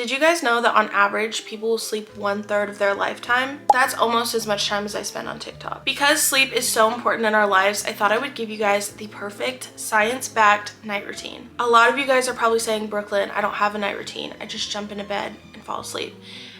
Did you guys know that on average, people will sleep 1/3 of their lifetime? That's almost as much time as I spend on TikTok. Because sleep is so important in our lives, I thought I would give you guys the perfect science-backed night routine. A lot of you guys are probably saying, Brooklyn, I don't have a night routine. I just jump into bed and fall asleep.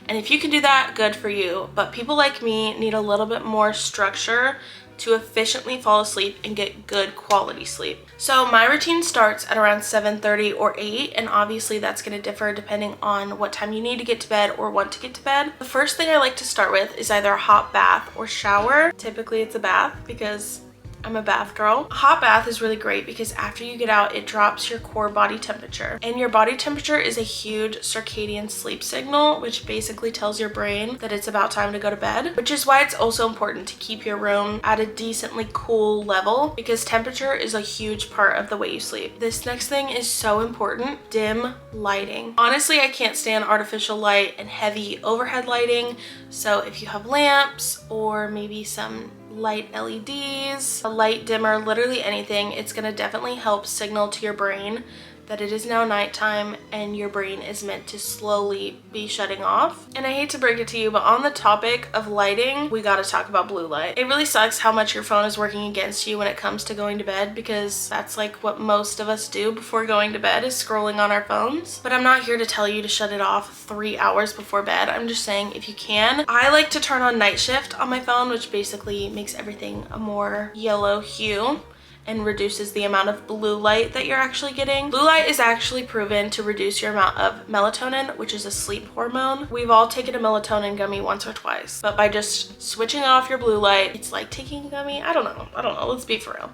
And if you can do that, good for you. But people like me need a little bit more structure to efficiently fall asleep and get good quality sleep. So my routine starts at around 7:30 or 8, and obviously that's going to differ depending on what time you need to get to bed or want to get to bed. The first thing I like to start with is either a hot bath or shower. Typically it's a bath because I'm a bath girl. A hot bath is really great because after you get out, it drops your core body temperature. And your body temperature is a huge circadian sleep signal, which basically tells your brain that it's about time to go to bed, which is why it's also important to keep your room at a decently cool level because temperature is a huge part of the way you sleep. This next thing is so important, dim lighting. Honestly, I can't stand artificial light and heavy overhead lighting. So if you have lamps or maybe some light LEDs, a light dimmer, literally anything, it's gonna definitely help signal to your brain that it is now nighttime and your brain is meant to slowly be shutting off. And I hate to break it to you, but on the topic of lighting, we gotta talk about blue light. It really sucks how much your phone is working against you when it comes to going to bed because that's like what most of us do before going to bed is scrolling on our phones. But I'm not here to tell you to shut it off 3 hours before bed. I'm just saying if you can. I like to turn on night shift on my phone, which basically makes everything a more yellow hue and reduces the amount of blue light that you're actually getting. Blue light is actually proven to reduce your amount of melatonin, which is a sleep hormone. We've all taken a melatonin gummy once or twice, but by just switching off your blue light, it's like taking a gummy. I don't know, let's be for real.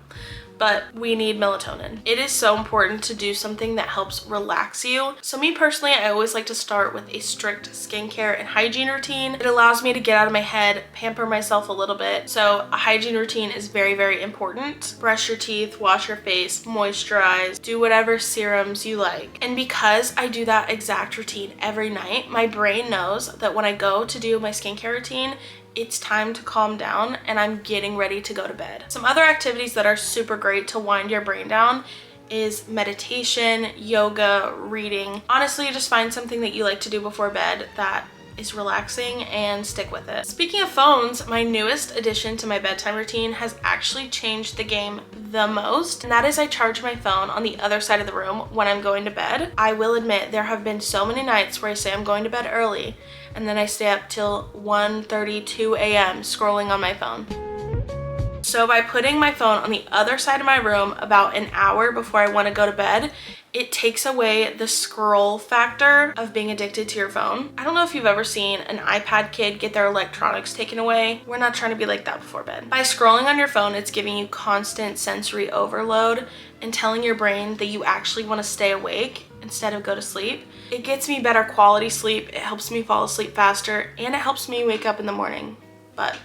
But we need melatonin. It is so important to do something that helps relax you. So me personally, I always like to start with a strict skincare and hygiene routine. It allows me to get out of my head, pamper myself a little bit. So a hygiene routine is very, very important. Brush your teeth, wash your face, moisturize, do whatever serums you like. And because I do that exact routine every night, my brain knows that when I go to do my skincare routine, it's time to calm down and I'm getting ready to go to bed. Some other activities that are super great to wind your brain down is meditation, yoga, reading. Honestly, just find something that you like to do before bed that is relaxing and stick with it. Speaking of phones, my newest addition to my bedtime routine has actually changed the game the most, and that is I charge my phone on the other side of the room when I'm going to bed. I will admit there have been so many nights where I say I'm going to bed early and then I stay up till 1:30, 2 a.m. scrolling on my phone. So by putting my phone on the other side of my room about an hour before I want to go to bed, it takes away the scroll factor of being addicted to your phone. I don't know if you've ever seen an iPad kid get their electronics taken away. We're not trying to be like that before bed. By scrolling on your phone, it's giving you constant sensory overload and telling your brain that you actually want to stay awake instead of go to sleep. It gets me better quality sleep, it helps me fall asleep faster, and it helps me wake up in the morning. But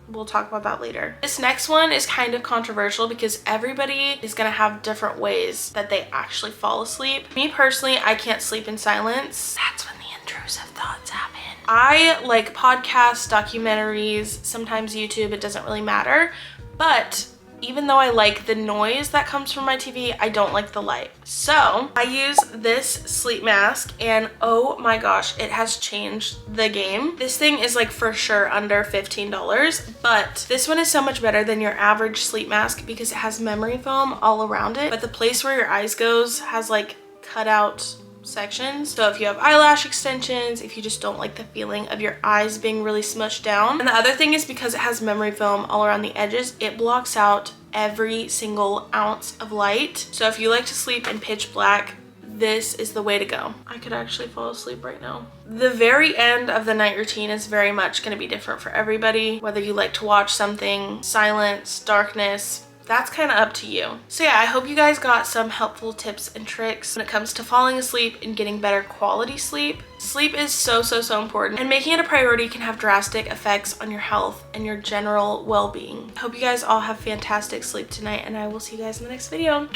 we'll talk about that later. This next one is kind of controversial because everybody is gonna have different ways that they actually fall asleep. Me personally, I can't sleep in silence. That's when the intrusive thoughts happen. I like podcasts, documentaries, sometimes YouTube, it doesn't really matter. But even though I like the noise that comes from my TV, I don't like the light. So I use this sleep mask and oh my gosh, it has changed the game. This thing is like for sure under $15, but this one is so much better than your average sleep mask because it has memory foam all around it, but the place where your eyes goes has like cut out sections. So if you have eyelash extensions, if you just don't like the feeling of your eyes being really smushed down. And the other thing is because it has memory foam all around the edges, it blocks out every single ounce of light. So if you like to sleep in pitch black, this is the way to go. I could actually fall asleep right now. The very end of the night routine is very much going to be different for everybody, whether you like to watch something, silence, darkness, that's kind of up to you. So yeah, I hope you guys got some helpful tips and tricks when it comes to falling asleep and getting better quality sleep. Sleep is so important, and making it a priority can have drastic effects on your health and your general well-being. I hope you guys all have fantastic sleep tonight, and I will see you guys in the next video.